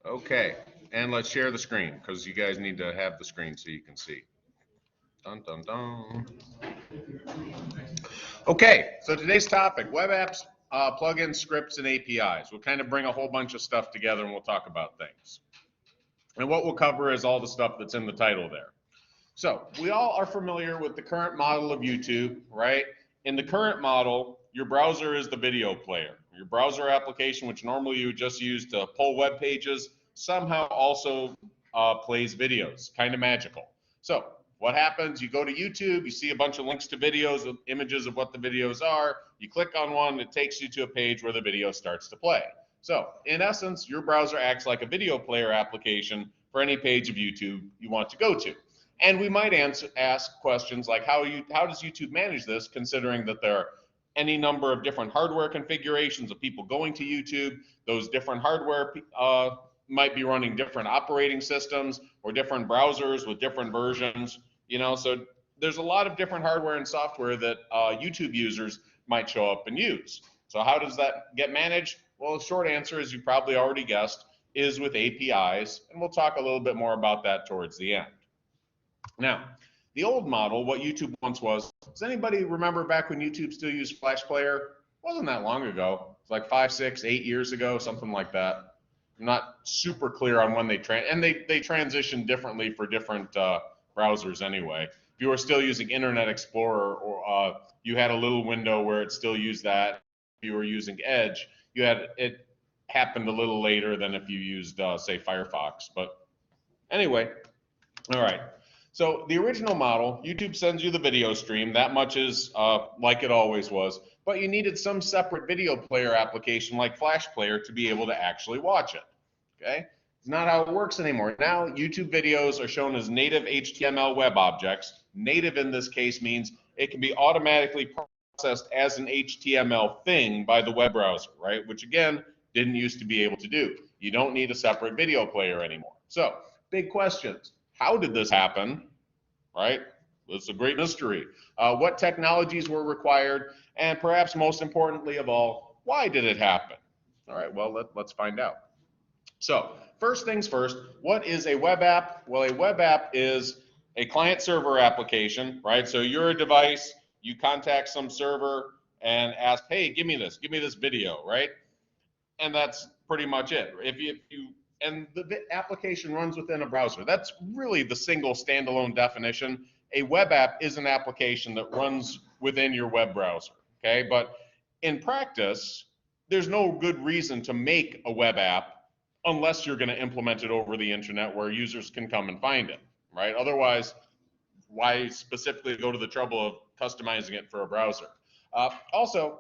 Okay, and let's share the screen because you guys need to have the screen so you can see. Dun, dun, dun. Okay, so today's topic, web apps, plugins, scripts, and APIs. We'll kind of bring a whole bunch of stuff together and we'll talk about things. And what we'll cover is all the stuff that's in the title there. So we all are familiar with the current model of YouTube, right? In the current model, your browser is the video player. Your browser application, which normally you would just use to pull web pages, somehow also plays videos, kind of magical. So what happens, you go to YouTube, you see a bunch of links to videos with images of what the videos are, you click on one, it takes you to a page where the video starts to play. So in essence, your browser acts like a video player application for any page of YouTube you want to go to. And we might ask questions like how does YouTube manage this, considering that there are any number of different hardware configurations of people going to YouTube. Those different hardware might be running different operating systems or different browsers with different versions, so there's a lot of different hardware and software that YouTube users might show up and use. So how does that get managed? Well, the short answer, as you probably already guessed, is with APIs, and we'll talk a little bit more about that towards the end. Now, the old model, what YouTube once was, does anybody remember back when YouTube still used Flash Player? It wasn't that long ago. It's like 5, 6, 8 years ago, something like that. I'm not super clear on when they transitioned differently for different browsers anyway. If you were still using Internet Explorer, or you had a little window where it still used that. If you were using Edge, it happened a little later than if you used, say, Firefox. But anyway, all right. So the original model, YouTube sends you the video stream. That much is like it always was. But you needed some separate video player application like Flash Player to be able to actually watch it. Okay? It's not how it works anymore. Now YouTube videos are shown as native HTML web objects. Native in this case means it can be automatically processed as an HTML thing by the web browser, right? Which again, didn't used to be able to do. You don't need a separate video player anymore. So, big questions. How did this happen, right? It's a great mystery. What technologies were required? And perhaps most importantly of all, why did it happen? All right, well, let's find out. So first things first, what is a web app? Well, a web app is a client-server application, right? So you're a device, you contact some server and ask, hey, give me this video, right? And that's pretty much it. And the application runs within a browser. That's really the single standalone definition. A web app is an application that runs within your web browser, okay? But in practice, there's no good reason to make a web app unless you're going to implement it over the internet where users can come and find it, right? Otherwise, why specifically go to the trouble of customizing it for a browser? Also,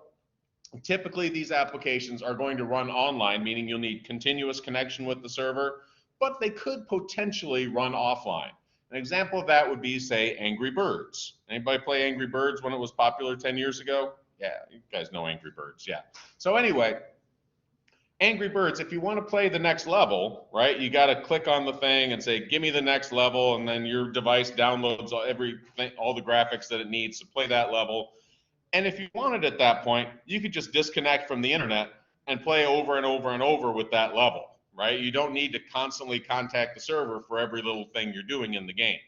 typically these applications are going to run online, meaning you'll need continuous connection with the server, but they could potentially run offline. An example of that would be, say, Angry Birds. Anybody play Angry Birds when it was popular 10 years ago? Yeah, you guys know Angry Birds, yeah. So anyway, Angry Birds, if you want to play the next level, right, you got to click on the thing and say, give me the next level, and then your device downloads all the graphics that it needs to play that level. And if you wanted at that point, you could just disconnect from the internet and play over and over and over with that level, right? You don't need to constantly contact the server for every little thing you're doing in the game.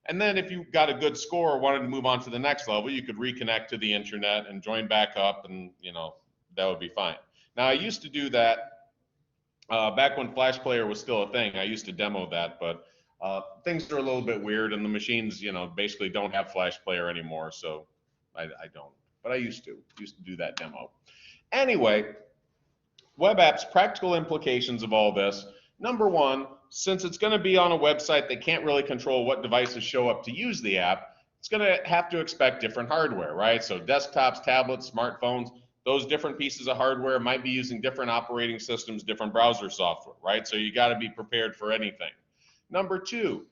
And then if you got a good score or wanted to move on to the next level, you could reconnect to the internet and join back up, and that would be fine. Now, I used to do that back when Flash Player was still a thing. I used to demo that, but things are a little bit weird, and the machines, basically don't have Flash Player anymore, so I don't, but I used to do that demo. Anyway, web apps, practical implications of all this. Number one, since it's going to be on a website that can't really control what devices show up to use the app, it's going to have to expect different hardware, right? So desktops, tablets, smartphones, those different pieces of hardware might be using different operating systems, different browser software, right? So you got to be prepared for anything. Number two,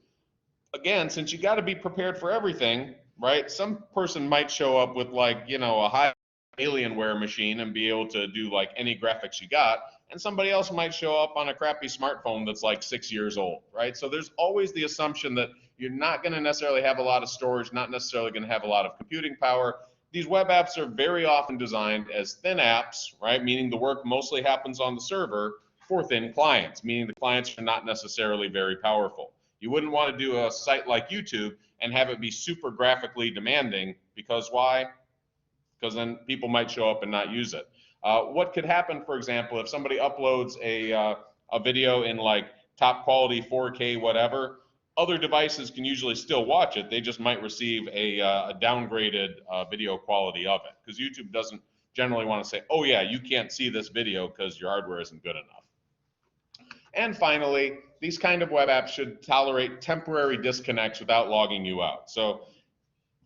again, since you got to be prepared for everything, right? Some person might show up with a high Alienware machine and be able to do like any graphics you got, and somebody else might show up on a crappy smartphone that's like 6 years old, right? So there's always the assumption that you're not going to necessarily have a lot of storage, not necessarily going to have a lot of computing power. These web apps are very often designed as thin apps, right? Meaning the work mostly happens on the server, for thin clients, meaning the clients are not necessarily very powerful. You wouldn't want to do a site like YouTube and have it be super graphically demanding, because why? Because then people might show up and not use it. What could happen, for example, if somebody uploads a video in like top quality 4K whatever, other devices can usually still watch it. They just might receive a downgraded video quality of it, because YouTube doesn't generally want to say, oh yeah, you can't see this video because your hardware isn't good enough. And finally, these kind of web apps should tolerate temporary disconnects without logging you out. So,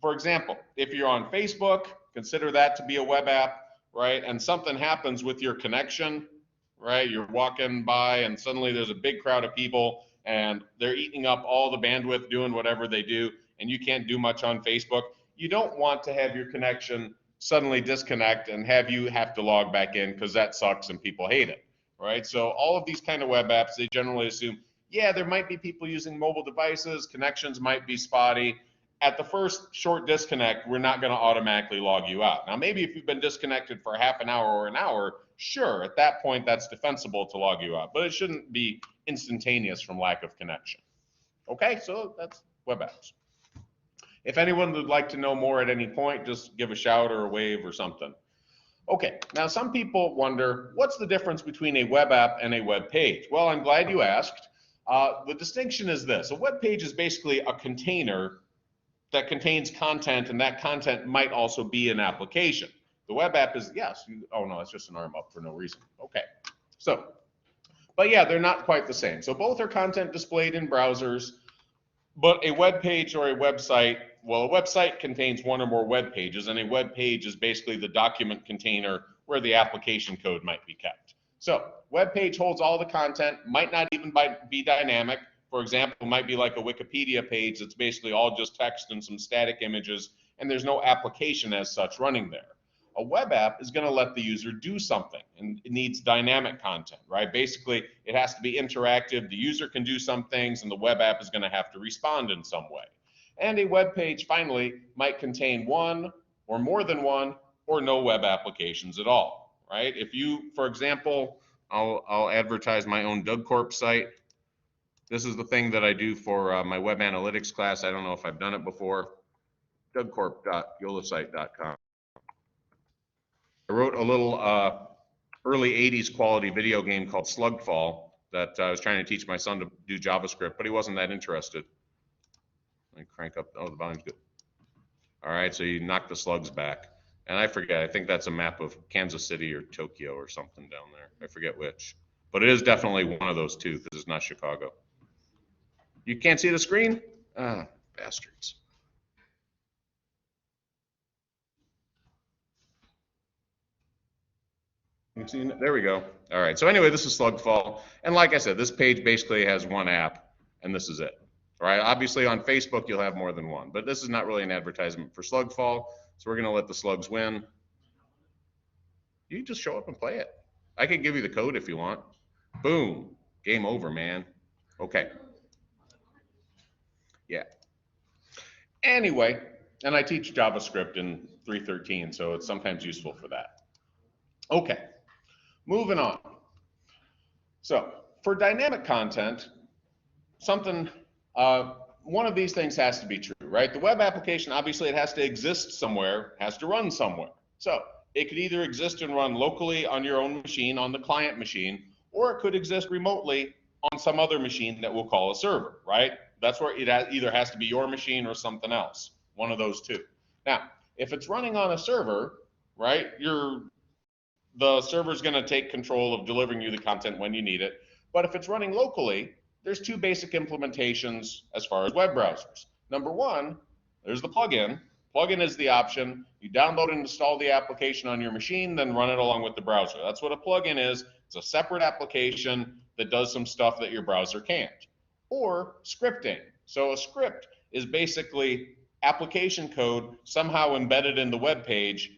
for example, if you're on Facebook, consider that to be a web app, right? And something happens with your connection, right? You're walking by and suddenly there's a big crowd of people and they're eating up all the bandwidth doing whatever they do, and you can't do much on Facebook. You don't want to have your connection suddenly disconnect and have you have to log back in, because that sucks and people hate it, right? So all of these kind of web apps, they generally assume, yeah, there might be people using mobile devices, connections might be spotty. At the first short disconnect, we're not going to automatically log you out. Now, maybe if you've been disconnected for half an hour or an hour, sure, at that point, that's defensible to log you out, but it shouldn't be instantaneous from lack of connection. Okay, so that's web apps. If anyone would like to know more at any point, just give a shout or a wave or something. Okay, now some people wonder, what's the difference between a web app and a web page? Well, I'm glad you asked. The distinction is this: a web page is basically a container that contains content, and that content might also be an application. The web app is, yes, oh no, it's just an arm up for no reason. Okay, so, but yeah, they're not quite the same. So both are content displayed in browsers, but a web page or a website, well, a website contains one or more web pages, and a web page is basically the document container where the application code might be kept. So web page holds all the content, might not even be dynamic. For example, it might be like a Wikipedia page that's basically all just text and some static images, and there's no application as such running there. A web app is going to let the user do something, and it needs dynamic content, right? Basically, it has to be interactive. The user can do some things, and the web app is going to have to respond in some way. And a web page, finally, might contain one or more than one or no web applications at all, right? If you, for example, I'll advertise my own DougCorp site. This is the thing that I do for my web analytics class. I don't know if I've done it before. DougCorp.yolasite.com. I wrote a little early 80s quality video game called Slugfall that I was trying to teach my son to do JavaScript, but he wasn't that interested. Let me crank up, oh, the volume's good. All right, so you knock the slugs back. And I forget, I think that's a map of Kansas City or Tokyo or something down there. I forget which. But it is definitely one of those two, because it's not Chicago. You can't see the screen? Ah, bastards. You see, there we go. All right, so anyway, this is Slugfall. And like I said, this page basically has one app, and this is it. All right, obviously on Facebook, you'll have more than one, but this is not really an advertisement for Slugfall, so we're gonna let the slugs win. You just show up and play it. I can give you the code if you want. Boom, game over, man. Okay. Yeah. Anyway, and I teach JavaScript in 3.13, so it's sometimes useful for that. Okay, moving on. So for dynamic content, something, one of these things has to be true, right? The web application, obviously it has to exist somewhere, has to run somewhere. So it could either exist and run locally on your own machine, on the client machine, or it could exist remotely on some other machine that we'll call a server, right? That's where it either has to be your machine or something else, one of those two. Now, if it's running on a server, right, the server's going to take control of delivering you the content when you need it. But if it's running locally, there's two basic implementations as far as web browsers. Number one, there's the plugin. Plugin is the option. You download and install the application on your machine, then run it along with the browser. That's what a plugin is. It's a separate application that does some stuff that your browser can't. Or scripting. So a script is basically application code somehow embedded in the web page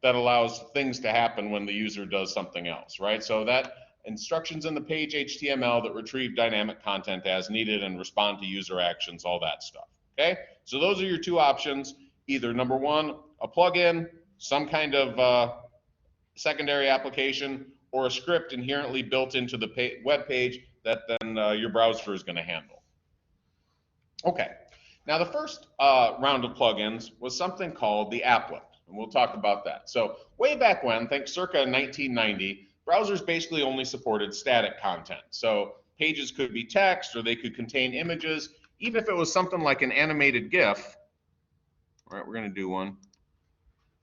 that allows things to happen when the user does something else, right? So that instructions in the page HTML that retrieve dynamic content as needed and respond to user actions, all that stuff, okay? So those are your two options. Either number one, a plugin, some kind of secondary application, or a script inherently built into the web page that then your browser is going to handle. Okay, now the first round of plugins was something called the applet, and we'll talk about that. So way back when, think circa 1990, browsers basically only supported static content. So pages could be text or they could contain images. Even if it was something like an animated GIF, all right, we're going to do one.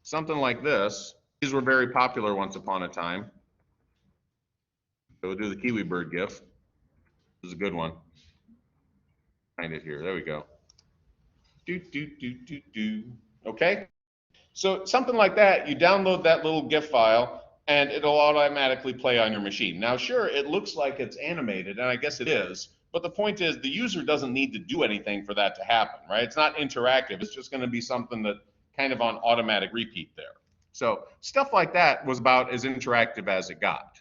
Something like this. These were very popular once upon a time. So we'll do the Kiwi bird GIF. This is a good one. Find it here. There we go. Okay. So something like that, you download that little GIF file and it'll automatically play on your machine. Now, sure, it looks like it's animated, and I guess it is, but the point is the user doesn't need to do anything for that to happen, right? It's not interactive. It's just going to be something that kind of on automatic repeat there. So stuff like that was about as interactive as it got.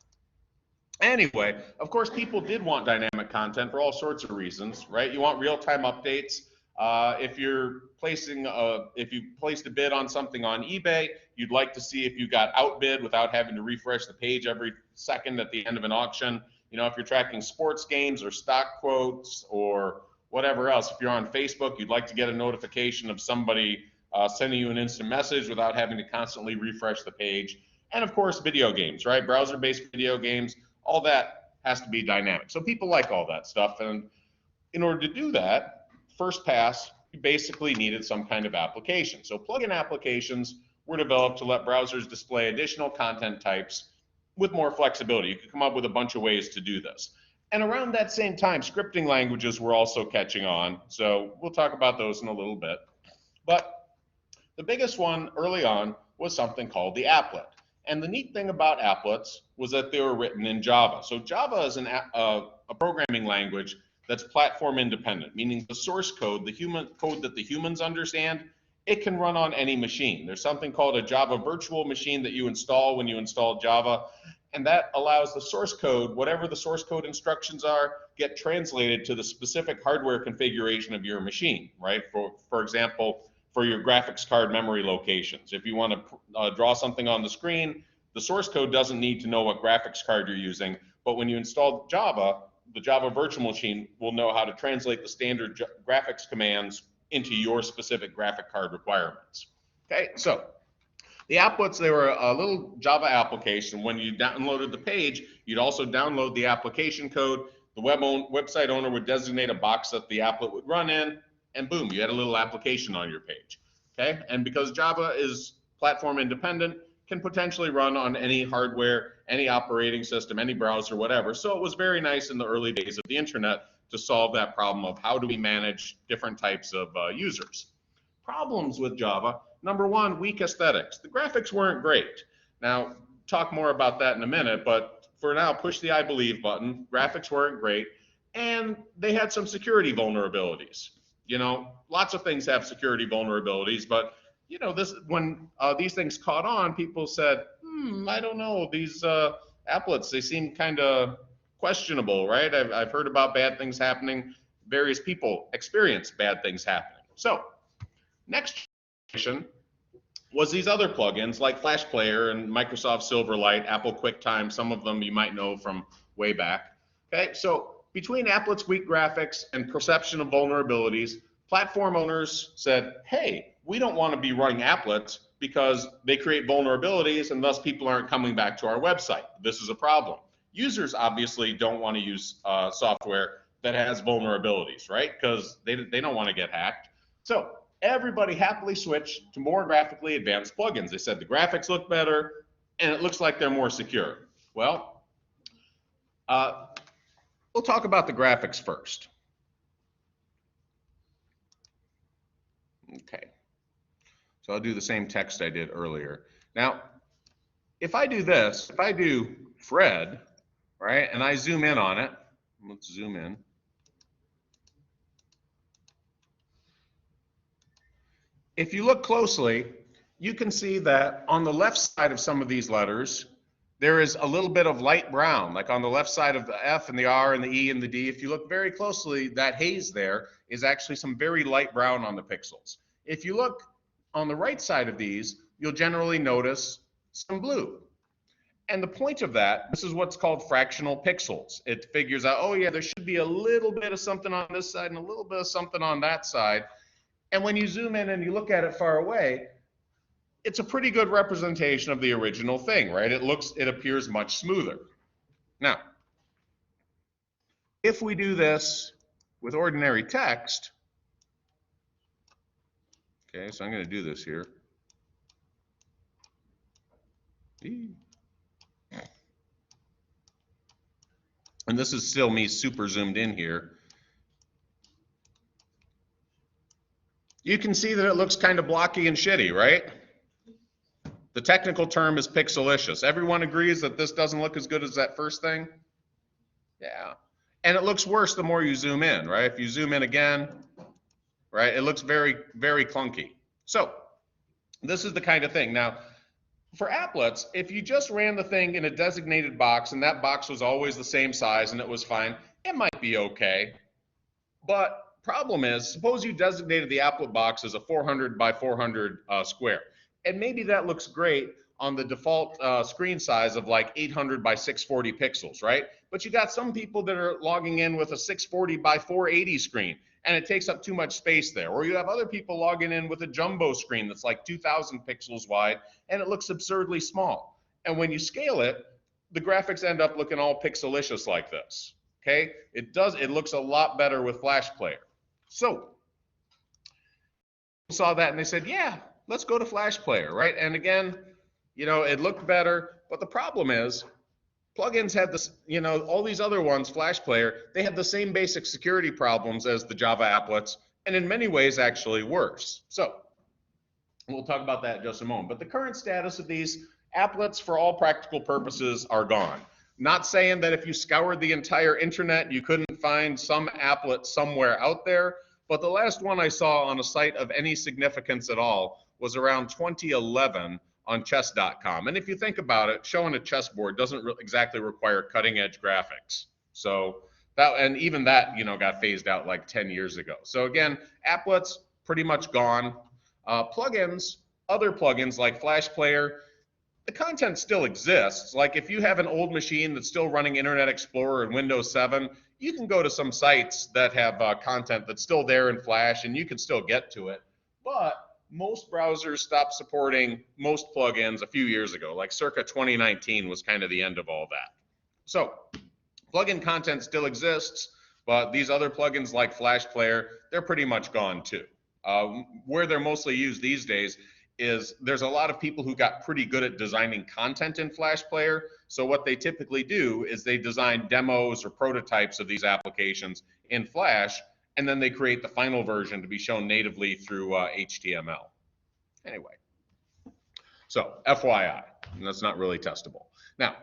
Anyway, of course, people did want dynamic content for all sorts of reasons, right? You want real-time updates. If you placed a bid on something on eBay, you'd like to see if you got outbid without having to refresh the page every second at the end of an auction. You know, if you're tracking sports games or stock quotes or whatever else, if you're on Facebook, you'd like to get a notification of somebody sending you an instant message without having to constantly refresh the page. And of course, video games, right? Browser-based video games, all that has to be dynamic. So people like all that stuff. And in order to do that, first pass, you basically needed some kind of application. So plugin applications were developed to let browsers display additional content types with more flexibility. You could come up with a bunch of ways to do this. And around that same time, scripting languages were also catching on. So we'll talk about those in a little bit. But the biggest one early on was something called the applet. And the neat thing about applets was that they were written in Java. So Java is a programming language that's platform independent, meaning the source code, the human code that the humans understand, it can run on any machine. There's something called a Java virtual machine that you install when you install Java, and that allows the source code, whatever the source code instructions are, get translated to the specific hardware configuration of your machine, right? For example, for your graphics card memory locations. If you want to draw something on the screen, the source code doesn't need to know what graphics card you're using, but when you install Java, the Java virtual machine will know how to translate the standard graphics commands into your specific graphic card requirements. Okay, so the applets, they were a little Java application. When you downloaded the page, you'd also download the application code. The website owner would designate a box that the applet would run in, and boom, you had a little application on your page. Okay, and because Java is platform independent, can potentially run on any hardware, any operating system, any browser, whatever. So it was very nice in the early days of the internet to solve that problem of how do we manage different types of users. Problems with Java: number one, weak aesthetics. The graphics weren't great. Now, talk more about that in a minute, but for now, push the I believe button. Graphics weren't great, and they had some security vulnerabilities. You know, lots of things have security vulnerabilities, but you know, when these things caught on, people said, I don't know, these applets, they seem kind of questionable, right? I've heard about bad things happening. Various people experience bad things happening. So next generation was these other plugins like Flash Player and Microsoft Silverlight, Apple QuickTime, some of them you might know from way back. Okay, so between applets' weak graphics and perception of vulnerabilities, platform owners said, hey, we don't want to be running applets because they create vulnerabilities and thus people aren't coming back to our website. This is a problem. Users obviously don't want to use software that has vulnerabilities, right? Because they don't want to get hacked. So everybody happily switched to more graphically advanced plugins. They said the graphics look better and it looks like they're more secure. Well, we'll talk about the graphics first. Okay. So I'll do the same text I did earlier. Now, if I do this, if I do Fred, right, and I zoom in on it, let's zoom in. If you look closely, you can see that on the left side of some of these letters, there is a little bit of light brown, like on the left side of the F and the R and the E and the D. If you look very closely, that haze there is actually some very light brown on the pixels. If you look on the right side of these, you'll generally notice some blue. And the point of that, this is what's called fractional pixels. It figures out, oh yeah, there should be a little bit of something on this side and a little bit of something on that side. And when you zoom in and you look at it far away, it's a pretty good representation of the original thing, right? It appears much smoother. Now, if we do this with ordinary text, okay, so I'm going to do this here. And this is still me super zoomed in here. You can see that it looks kind of blocky and shitty, right? The technical term is pixelicious. Everyone agrees that this doesn't look as good as that first thing? Yeah. And it looks worse the more you zoom in, right? If you zoom in again, right, it looks very, very clunky. So this is the kind of thing. Now, for applets, if you just ran the thing in a designated box and that box was always the same size and it was fine, it might be okay. But problem is, suppose you designated the applet box as a 400 by 400 square. And maybe that looks great on the default screen size of like 800 by 640 pixels, right? But you got some people that are logging in with a 640 by 480 screen, and it takes up too much space there. Or you have other people logging in with a jumbo screen that's like 2,000 pixels wide, and it looks absurdly small. And when you scale it, the graphics end up looking all pixelicious like this, okay? It looks a lot better with Flash Player. So, people saw that and they said, yeah, let's go to Flash Player, right? And again, you know, it looked better, but the problem is, plugins had this, you know, all these other ones, Flash Player, they had the same basic security problems as the Java applets, and in many ways actually worse. So, we'll talk about that in just a moment. But the current status of these applets, for all practical purposes, are gone. Not saying that if you scoured the entire internet, you couldn't find some applet somewhere out there, but the last one I saw on a site of any significance at all was around 2011 on chess.com. And if you think about it, showing a chessboard doesn't exactly require cutting edge graphics. So that, and even that, you know, got phased out like 10 years ago. So again, applets pretty much gone. Plugins, other plugins like Flash Player, the content still exists. Like if you have an old machine that's still running Internet Explorer and Windows 7, you can go to some sites that have content that's still there in Flash and you can still get to it. But most browsers stopped supporting most plugins a few years ago, like circa 2019 was kind of the end of all that. So plugin content still exists, but these other plugins like Flash Player, they're pretty much gone too. Where they're mostly used these days is there's a lot of people who got pretty good at designing content in Flash Player. So what they typically do is they design demos or prototypes of these applications in Flash, and then they create the final version to be shown natively through HTML. Anyway, so FYI, and that's not really testable. Now,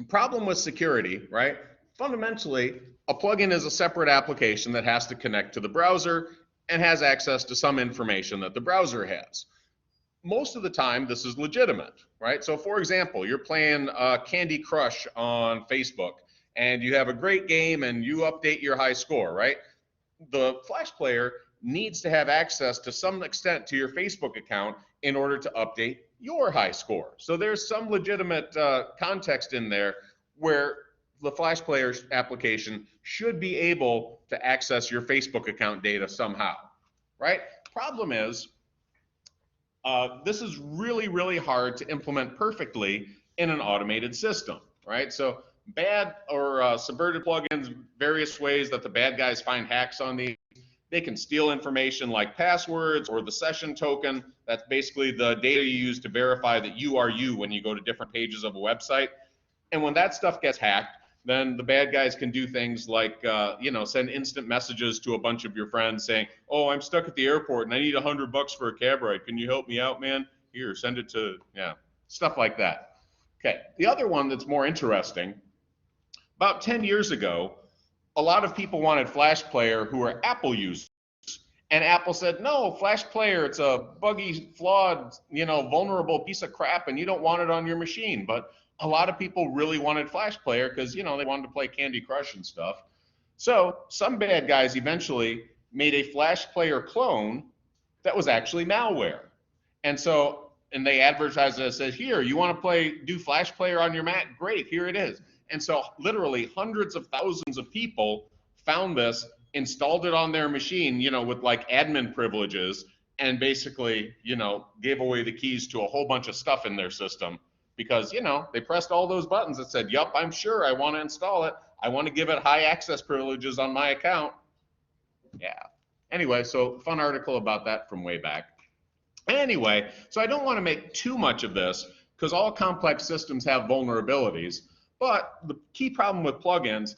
problem with security, right? Fundamentally, a plugin is a separate application that has to connect to the browser and has access to some information that the browser has. Most of the time, this is legitimate, right? So for example, you're playing Candy Crush on Facebook, and you have a great game and you update your high score, right? The Flash Player needs to have access to some extent to your Facebook account in order to update your high score. So there's some legitimate context in there where the Flash Player application should be able to access your Facebook account data somehow, right? Problem is, this is really, really hard to implement perfectly in an automated system, right? So bad or subverted plugins, various ways that the bad guys find hacks on these. They can steal information like passwords or the session token. That's basically the data you use to verify that you are you when you go to different pages of a website. And when that stuff gets hacked, then the bad guys can do things like, you know, send instant messages to a bunch of your friends saying, oh, I'm stuck at the airport and I need $100 for a cab ride. Can you help me out, man? Here, send it to, yeah, stuff like that. Okay, the other one that's more interesting, about 10 years ago, a lot of people wanted Flash Player who are Apple users. And Apple said, no, Flash Player, it's a buggy, flawed, you know, vulnerable piece of crap and you don't want it on your machine. But a lot of people really wanted Flash Player because, you know, they wanted to play Candy Crush and stuff. So some bad guys eventually made a Flash Player clone that was actually malware. And so and they advertise it. It says, here, you want to do Flash Player on your Mac? Great, here it is. And so literally hundreds of thousands of people found this, installed it on their machine, with like admin privileges, and basically, gave away the keys to a whole bunch of stuff in their system because, they pressed all those buttons that said, yup, I'm sure I want to install it. I want to give it high access privileges on my account. Yeah. Anyway, so fun article about that from way back. Anyway, so I don't want to make too much of this because all complex systems have vulnerabilities, but the key problem with plugins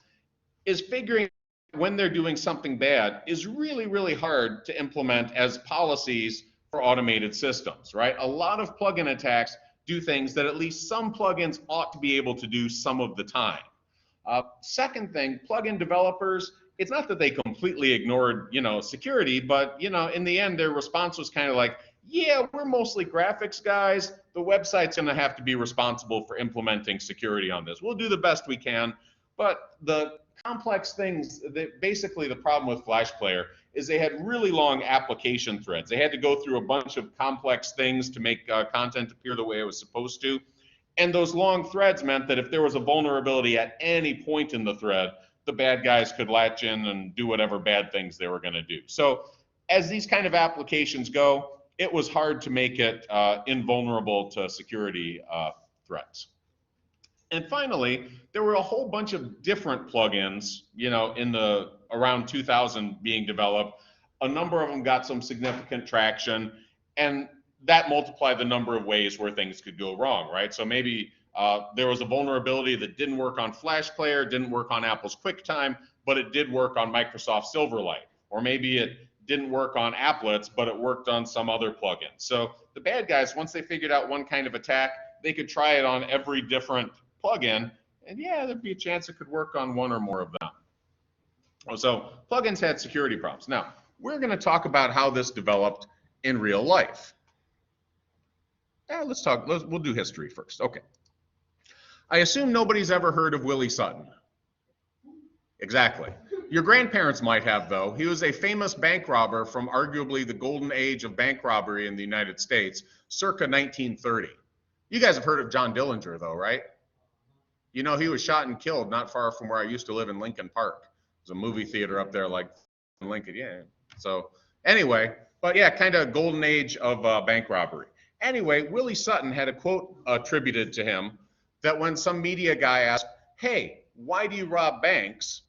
is figuring when they're doing something bad is really, really hard to implement as policies for automated systems, right? A lot of plugin attacks do things that at least some plugins ought to be able to do some of the time. Second thing, plugin developers, it's not that they completely ignored, security, but, in the end, their response was kind of like, yeah, we're mostly graphics guys. The website's going to have to be responsible for implementing security on this. We'll do the best we can. But the complex things, basically the problem with Flash Player is they had really long application threads. They had to go through a bunch of complex things to make content appear the way it was supposed to. And those long threads meant that if there was a vulnerability at any point in the thread, the bad guys could latch in and do whatever bad things they were going to do. So as these kind of applications go, it was hard to make it invulnerable to security threats. And finally, there were a whole bunch of different plugins, in the around 2000 being developed. A number of them got some significant traction, and that multiplied the number of ways where things could go wrong, right? So maybe there was a vulnerability that didn't work on Flash Player, didn't work on Apple's QuickTime, but it did work on Microsoft Silverlight. Or maybe it didn't work on Applets, but it worked on some other plugin. So the bad guys, once they figured out one kind of attack, they could try it on every different plugin, and yeah, there'd be a chance it could work on one or more of them. So plugins had security problems. Now, we're going to talk about how this developed in real life. We'll do history first. Okay. I assume nobody's ever heard of Willie Sutton. Exactly. Your grandparents might have, though. He was a famous bank robber from arguably the golden age of bank robbery in the United States, circa 1930. You guys have heard of John Dillinger, though, right? He was shot and killed not far from where I used to live in Lincoln Park. There's a movie theater up there like Lincoln, yeah. So anyway, but yeah, kind of golden age of bank robbery. Anyway, Willie Sutton had a quote attributed to him that when some media guy asked, hey, why do you rob banks?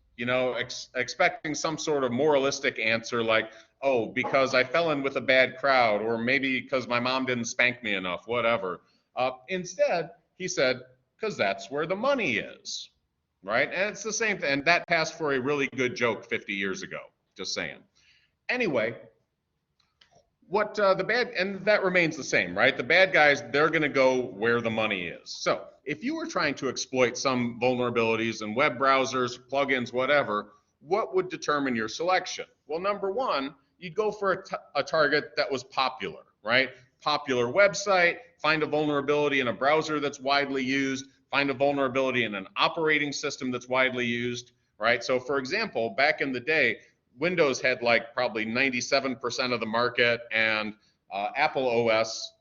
Expecting some sort of moralistic answer like, oh, because I fell in with a bad crowd, or maybe because my mom didn't spank me enough, whatever. Instead, he said, because that's where the money is, right? And it's the same thing. And that passed for a really good joke 50 years ago, just saying. Anyway, and that remains the same, right? The bad guys, they're going to go where the money is. So if you were trying to exploit some vulnerabilities in web browsers, plugins, whatever, what would determine your selection? Well, number one, you'd go for a target that was popular, right? Popular website, find a vulnerability in a browser that's widely used, find a vulnerability in an operating system that's widely used, right? So for example, back in the day, Windows had like probably 97% of the market, and Apple OS,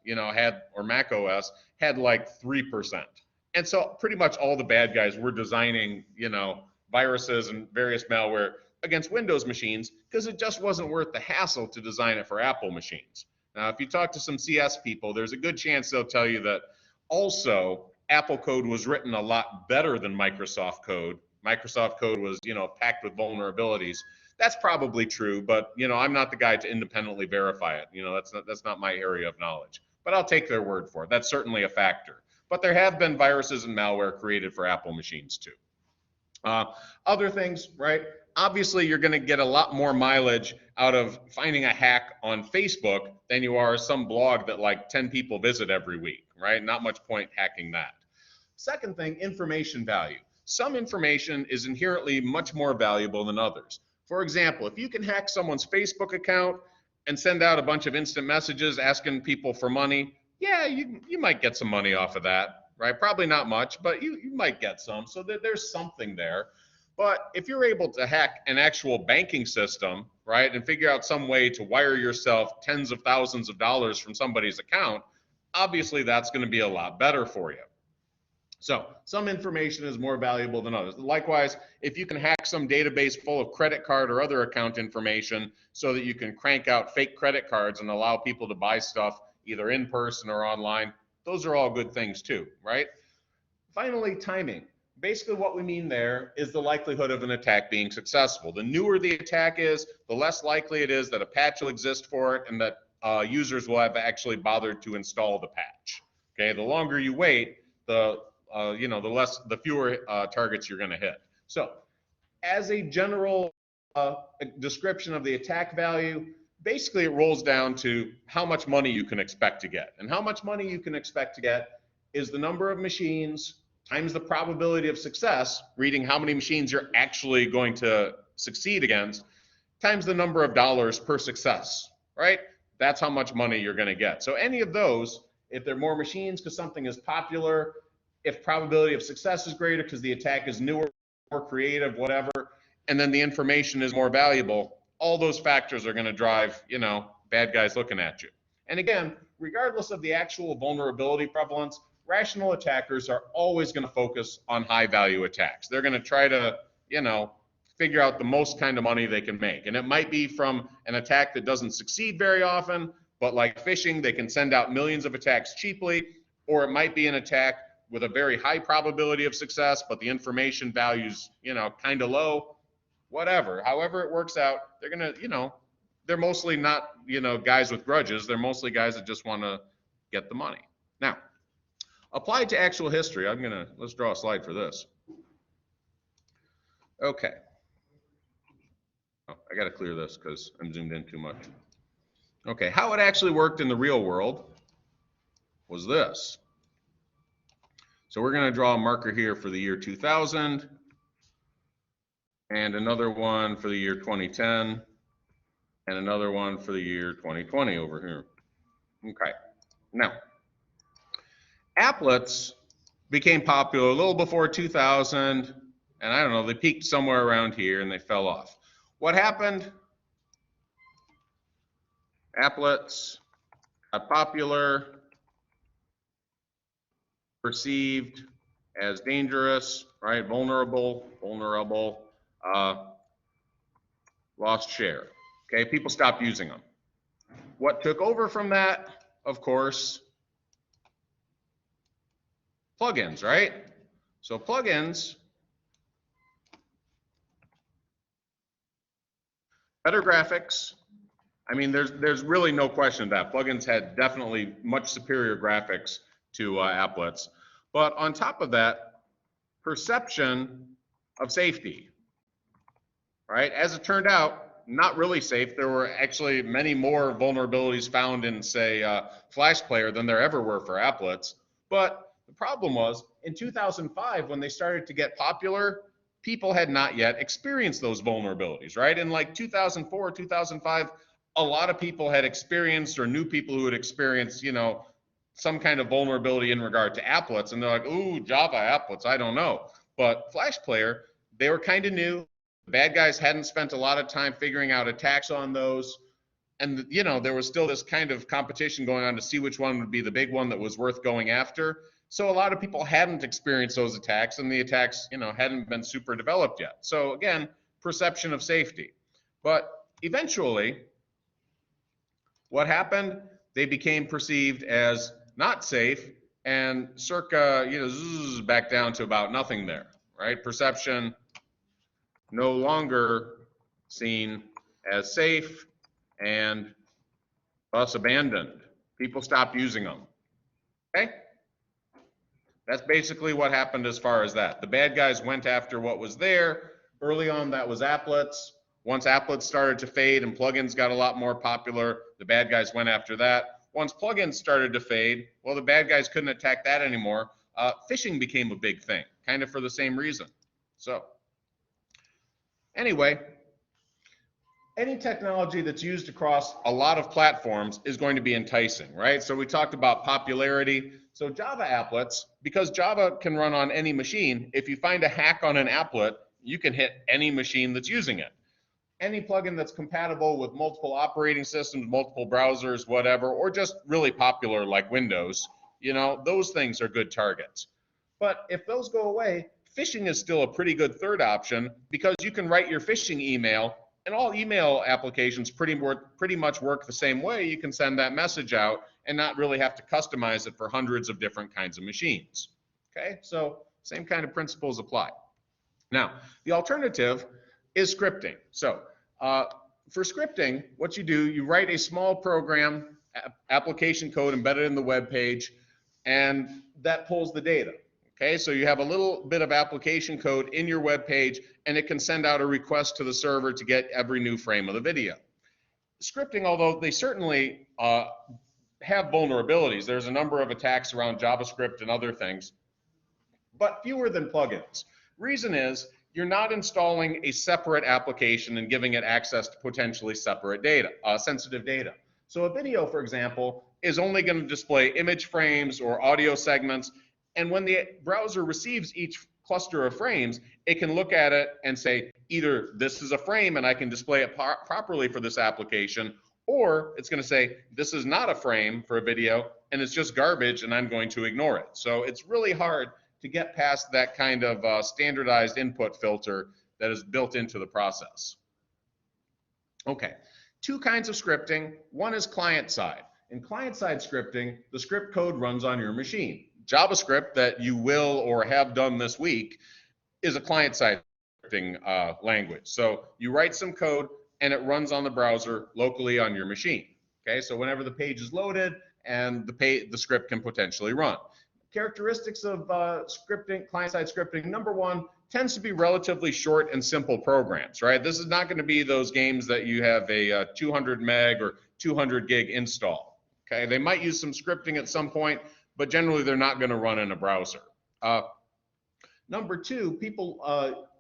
or Mac OS had like 3%. And so pretty much all the bad guys were designing, viruses and various malware against Windows machines because it just wasn't worth the hassle to design it for Apple machines. Now, if you talk to some CS people, there's a good chance they'll tell you that also Apple code was written a lot better than Microsoft code. Microsoft code was, packed with vulnerabilities. That's probably true, but I'm not the guy to independently verify it. That's not my area of knowledge. But I'll take their word for it. That's certainly a factor. But there have been viruses and malware created for Apple machines too. Other things, right? Obviously, you're going to get a lot more mileage out of finding a hack on Facebook than you are some blog that like 10 people visit every week, right? Not much point hacking that. Second thing, information value. Some information is inherently much more valuable than others. For example, if you can hack someone's Facebook account and send out a bunch of instant messages asking people for money, yeah, you might get some money off of that, right? Probably not much, but you might get some. So there's something there. But if you're able to hack an actual banking system, right, and figure out some way to wire yourself tens of thousands of dollars from somebody's account, obviously that's going to be a lot better for you. So some information is more valuable than others. Likewise, if you can hack some database full of credit card or other account information so that you can crank out fake credit cards and allow people to buy stuff either in person or online, those are all good things too, right? Finally, timing. Basically what we mean there is the likelihood of an attack being successful. The newer the attack is, the less likely it is that a patch will exist for it and that users will have actually bothered to install the patch. Okay, the longer you wait, the the fewer targets you're going to hit. So, as a general description of the attack value, basically it rolls down to how much money you can expect to get. And how much money you can expect to get is the number of machines times the probability of success, reading how many machines you're actually going to succeed against, times the number of dollars per success, right? That's how much money you're going to get. So any of those, if there are more machines because something is popular, if probability of success is greater because the attack is newer, more creative, whatever, and then the information is more valuable, all those factors are going to drive, bad guys looking at you. And again, regardless of the actual vulnerability prevalence, rational attackers are always going to focus on high value attacks. They're going to try to, figure out the most kind of money they can make. And it might be from an attack that doesn't succeed very often, but like phishing, they can send out millions of attacks cheaply, or it might be an attack with a very high probability of success, but the information value's, kind of low, whatever. However it works out, they're going to, they're mostly not, guys with grudges. They're mostly guys that just want to get the money. Now, applied to actual history, let's draw a slide for this. Okay. Oh, I got to clear this because I'm zoomed in too much. Okay, how it actually worked in the real world was this. So we're going to draw a marker here for the year 2000 and another one for the year 2010 and another one for the year 2020 over here. Okay, now Applets became popular a little before 2000, and I don't know, they peaked somewhere around here and they fell off. What happened? Applets got popular, perceived as dangerous, right? Vulnerable, lost share. Okay, people stopped using them. What took over from that? Of course, plugins, right? So plugins, better graphics. I mean, there's really no question that plugins had definitely much superior graphics to Applets. But on top of that, perception of safety, right? As it turned out, not really safe. There were actually many more vulnerabilities found in, say, Flash Player than there ever were for Applets. But the problem was, in 2005, when they started to get popular, people had not yet experienced those vulnerabilities, right? In like 2004, 2005, a lot of people had experienced or knew people who had experienced, some kind of vulnerability in regard to Applets, and they're like, ooh, Java Applets, I don't know. But Flash Player, they were kind of new. The bad guys hadn't spent a lot of time figuring out attacks on those. And, there was still this kind of competition going on to see which one would be the big one that was worth going after. So a lot of people hadn't experienced those attacks, and the attacks, hadn't been super developed yet. So again, perception of safety. But eventually, what happened? They became perceived as not safe, and circa, back down to about nothing there, right? Perception no longer seen as safe and thus abandoned. People stopped using them, okay? That's basically what happened as far as that. The bad guys went after what was there. Early on, that was Applets. Once Applets started to fade and plugins got a lot more popular, the bad guys went after that. Once plugins started to fade, well, the bad guys couldn't attack that anymore. Phishing became a big thing, kind of for the same reason. So anyway, any technology that's used across a lot of platforms is going to be enticing, right? So we talked about popularity. So Java Applets, because Java can run on any machine, if you find a hack on an applet, you can hit any machine that's using it. any plugin that's compatible with multiple operating systems, multiple browsers, whatever, or just really popular like Windows, you know, those things are good targets. But if those go away, phishing is still a pretty good third option because you can write your phishing email, and all email applications pretty much work the same way. You can send that message out and not really have to customize it for hundreds of different kinds of machines. Okay, so same kind of principles apply. Now, the alternative is scripting. So for scripting, what you do, you write a small program, application code embedded in the web page, and that pulls the data. Okay, so you have a little bit of application code in your web page, and it can send out a request to the server to get every new frame of the video. Scripting, although they certainly have vulnerabilities, there's a number of attacks around JavaScript and other things, but fewer than plugins. Reason is, you're not installing a separate application and giving it access to potentially separate data, sensitive data. So a video, for example, is only going to display image frames or audio segments, and when the browser receives each cluster of frames, it can look at it and say, either this is a frame and I can display it properly for this application, or it's going to say, this is not a frame for a video and it's just garbage and I'm going to ignore it. So it's really hard to get past that kind of standardized input filter that is built into the process. Okay, two kinds of scripting. One is client-side. In client-side scripting, the script code runs on your machine. JavaScript that you will or have done this week is a client-side scripting language. So you write some code and it runs on the browser locally on your machine. Okay, so whenever the page is loaded and the script can potentially run. Characteristics of scripting, client-side scripting, number one, tends to be relatively short and simple programs, right? This is not going to be those games that you have a 200 meg or 200 gig install. Okay, they might use some scripting at some point, but generally they're not going to run in a browser. Number two,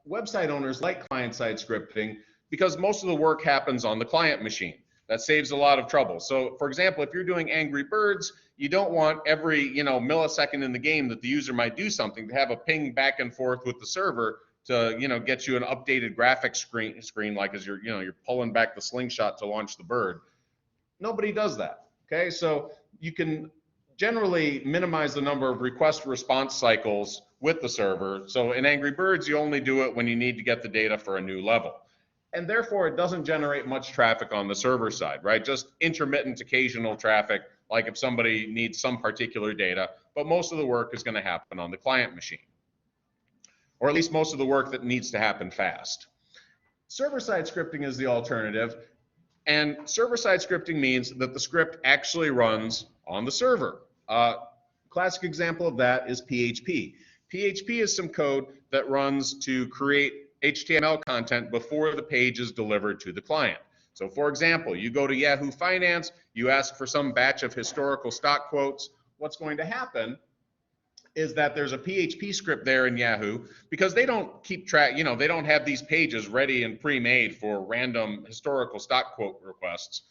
website owners like client-side scripting because most of the work happens on the client machine. That saves a lot of trouble. So for example, if you're doing Angry Birds, you don't want every millisecond in the game that the user might do something to have a ping back and forth with the server to get you an updated graphics screen like as you're pulling back the slingshot to launch the bird. Nobody does that. Okay, so you can generally minimize the number of request response cycles with the server. So in Angry Birds, you only do it when you need to get the data for a new level. And therefore, it doesn't generate much traffic on the server side, right? Just intermittent, occasional traffic, like if somebody needs some particular data, but most of the work is going to happen on the client machine, or at least most of the work that needs to happen fast. Server-side scripting is the alternative, and server-side scripting means that the script actually runs on the server. Classic example of that is PHP. PHP is some code that runs to create HTML content before the page is delivered to the client. So for example, you go to Yahoo Finance, you ask for some batch of historical stock quotes. What's going to happen is that there's a PHP script there in Yahoo because they don't keep track, they don't have these pages ready and pre-made for random historical stock quote requests.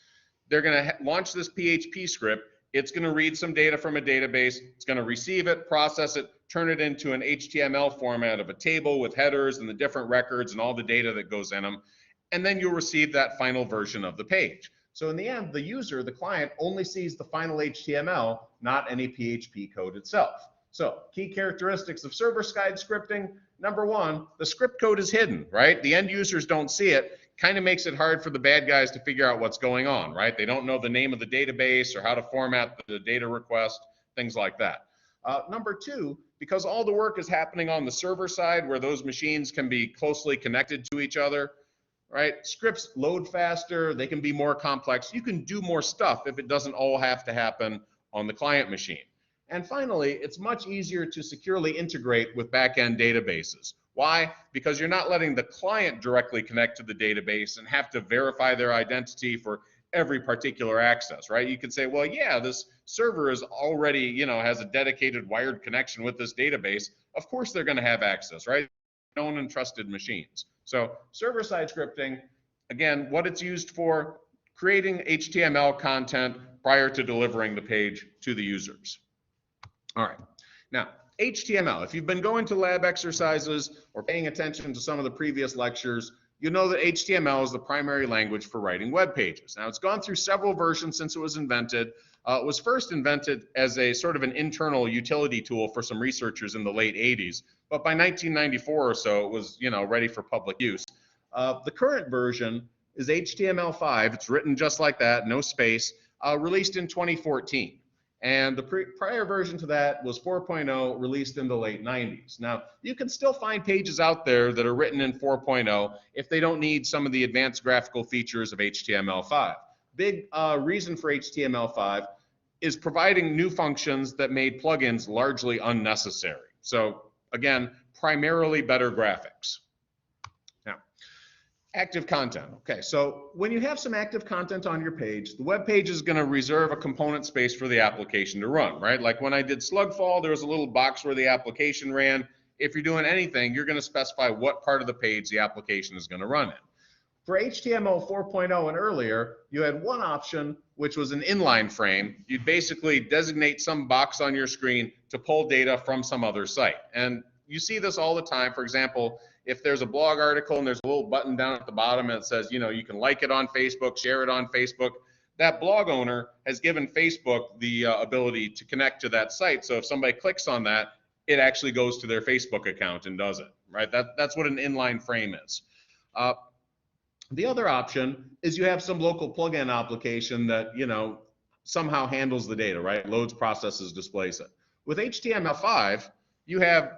They're going to launch this PHP script. It's going to read some data from a database. It's going to receive it, process it, turn it into an HTML format of a table with headers and the different records and all the data that goes in them. And then you'll receive that final version of the page. So in the end, the user, the client, only sees the final HTML, not any PHP code itself. So key characteristics of server-side scripting. Number one, the script code is hidden, right? The end users don't see it. Kind of makes it hard for the bad guys to figure out what's going on, right? They don't know the name of the database or how to format the data request, things like that. Number two, because all the work is happening on the server side where those machines can be closely connected to each other, right? Scripts load faster, they can be more complex. You can do more stuff if it doesn't all have to happen on the client machine. And finally, it's much easier to securely integrate with back-end databases. Why? Because you're not letting the client directly connect to the database and have to verify their identity for every particular access, right? You could say, well, yeah, this server is already, has a dedicated wired connection with this database. Of course they're going to have access, right? Known and trusted machines. So server-side scripting, again, what it's used for, creating HTML content prior to delivering the page to the users. All right, now HTML, if you've been going to lab exercises or paying attention to some of the previous lectures, you know that HTML is the primary language for writing web pages. Now, it's gone through several versions since it was invented. It was first invented as a sort of an internal utility tool for some researchers in the late 80s, but by 1994 or so, it was, ready for public use. The current version is HTML5. It's written just like that, no space, released in 2014. And the prior version to that was 4.0, released in the late 90s. Now, you can still find pages out there that are written in 4.0 if they don't need some of the advanced graphical features of HTML5. Big reason for HTML5 is providing new functions that made plugins largely unnecessary. So again, primarily better graphics. Active content. Okay, so when you have some active content on your page, the web page is going to reserve a component space for the application to run, right? Like when I did Slugfall, there was a little box where the application ran. If you're doing anything, you're going to specify what part of the page the application is going to run in. For HTML 4.0 and earlier, you had one option, which was an inline frame. You'd basically designate some box on your screen to pull data from some other site. And you see this all the time. For example, if there's a blog article and there's a little button down at the bottom and it says, you can like it on Facebook, share it on Facebook, that blog owner has given Facebook the ability to connect to that site. So if somebody clicks on that, it actually goes to their Facebook account and does it, right? That's what an inline frame is. The other option is you have some local plugin application that, somehow handles the data, right? Loads, processes, displays it. With HTML5, you have,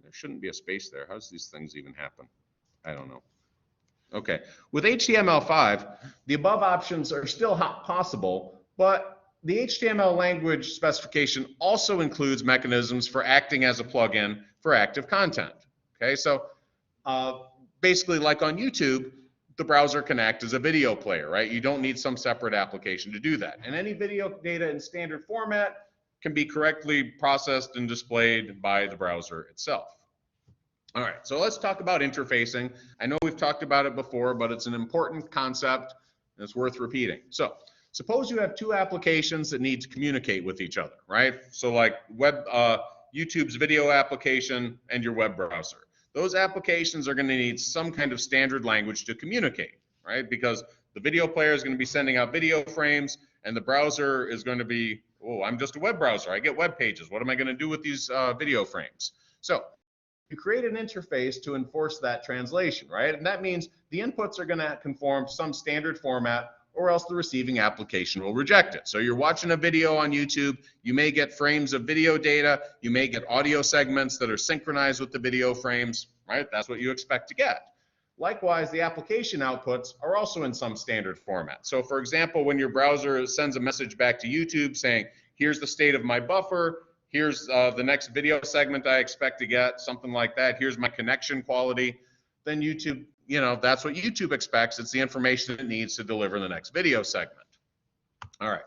there shouldn't be a space there. How does these things even happen? I don't know. Okay, with HTML5, the above options are still possible, but the HTML language specification also includes mechanisms for acting as a plugin for active content. Okay, so basically like on YouTube, the browser can act as a video player, right? You don't need some separate application to do that. And any video data in standard format can be correctly processed and displayed by the browser itself. All right, so let's talk about interfacing. I know we've talked about it before, but it's an important concept and it's worth repeating. So suppose you have two applications that need to communicate with each other, right? So like YouTube's video application and your web browser. Those applications are going to need some kind of standard language to communicate, right? Because the video player is going to be sending out video frames and the browser is going to be, oh, I'm just a web browser. I get web pages. What am I going to do with these video frames? So you create an interface to enforce that translation, right? And that means the inputs are going to conform to some standard format or else the receiving application will reject it. So you're watching a video on YouTube, you may get frames of video data, you may get audio segments that are synchronized with the video frames, right? That's what you expect to get. Likewise, the application outputs are also in some standard format. So for example, when your browser sends a message back to YouTube saying, here's the state of my buffer, here's the next video segment I expect to get, something like that, here's my connection quality, then YouTube, that's what YouTube expects. It's the information it needs to deliver the next video segment. All right.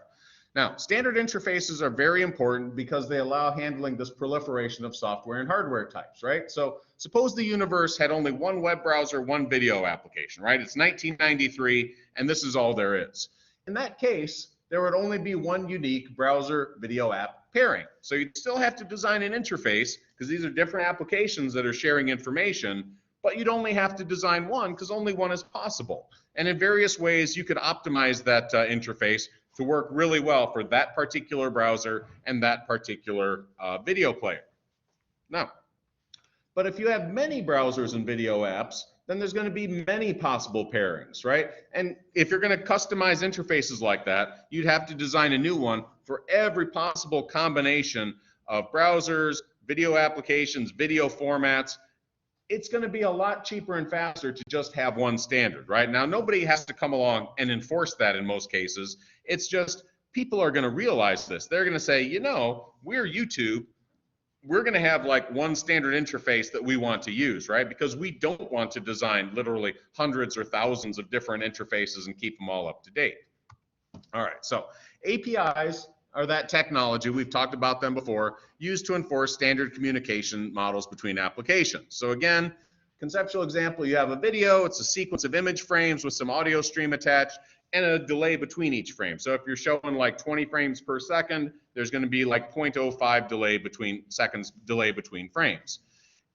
Now, standard interfaces are very important because they allow handling this proliferation of software and hardware types, right? So suppose the universe had only one web browser, one video application, right? It's 1993, and this is all there is. In that case, there would only be one unique browser video app pairing. So you'd still have to design an interface because these are different applications that are sharing information, but you'd only have to design one because only one is possible. And in various ways, you could optimize that interface to work really well for that particular browser and that particular video player. Now, but if you have many browsers and video apps, then there's going to be many possible pairings, right? And if you're going to customize interfaces like that, you'd have to design a new one for every possible combination of browsers, video applications, video formats. It's going to be a lot cheaper and faster to just have one standard, right? Now, nobody has to come along and enforce that in most cases. It's just people are going to realize this. They're going to say, we're YouTube. We're going to have like one standard interface that we want to use, right? Because we don't want to design literally hundreds or thousands of different interfaces and keep them all up to date. All right, so APIs are that technology, we've talked about them before, used to enforce standard communication models between applications. So again, conceptual example, you have a video, it's a sequence of image frames with some audio stream attached and a delay between each frame. So if you're showing like 20 frames per second, there's going to be like 0.05 delay between frames.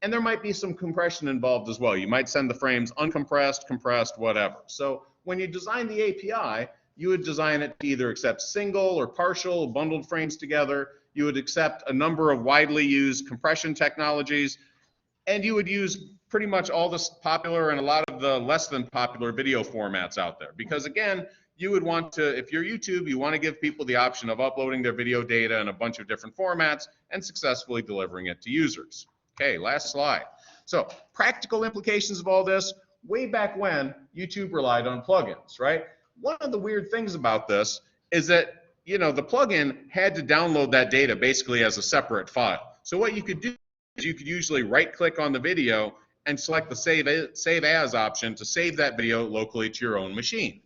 And there might be some compression involved as well. You might send the frames uncompressed, compressed, whatever. So when you design the API, you would design it to either accept single or partial bundled frames together. You would accept a number of widely used compression technologies, and you would use pretty much all the popular and a lot of the less than popular video formats out there. Because again, you would want to, if you're YouTube, you want to give people the option of uploading their video data in a bunch of different formats and successfully delivering it to users. Okay, last slide. So practical implications of all this, way back when YouTube relied on plugins, right? One of the weird things about this is that, you know, the plugin had to download that data basically as a separate file. So what you could do is you could usually right click on the video and select the save as option to save that video locally to your own machine.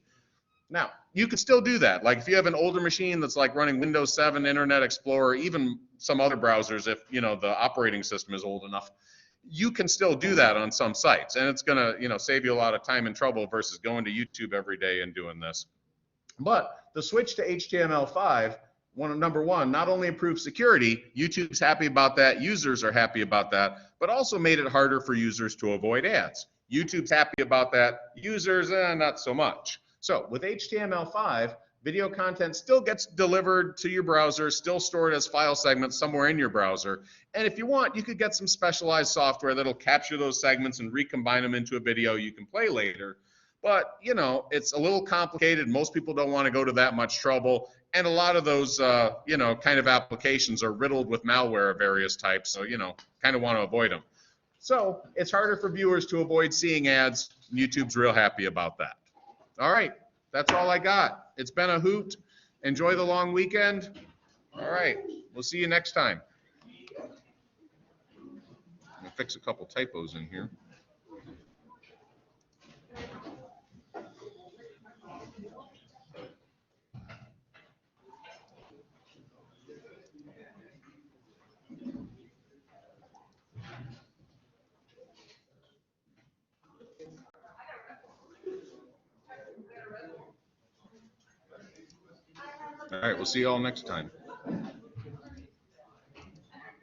Now, you could still do that. Like if you have an older machine that's like running Windows 7, Internet Explorer, even some other browsers, if you know the operating system is old enough, you can still do that on some sites, and it's going to, you know, save you a lot of time and trouble versus going to YouTube every day and doing this. But the switch to HTML5, number one, not only improved security, YouTube's happy about that, users are happy about that, but also made it harder for users to avoid ads. YouTube's happy about that, users, not so much. So with HTML5, video content still gets delivered to your browser, still stored as file segments somewhere in your browser. And if you want, you could get some specialized software that'll capture those segments and recombine them into a video you can play later. But, you know, it's a little complicated. Most people don't want to go to that much trouble. And a lot of those, you know, kind of applications are riddled with malware of various types. So, you know, kind of want to avoid them. So it's harder for viewers to avoid seeing ads. YouTube's real happy about that. All right, that's all I got. It's been a hoot. Enjoy the long weekend. All right, we'll see you next time. I'm gonna fix a couple typos in here. All right, we'll see you all next time.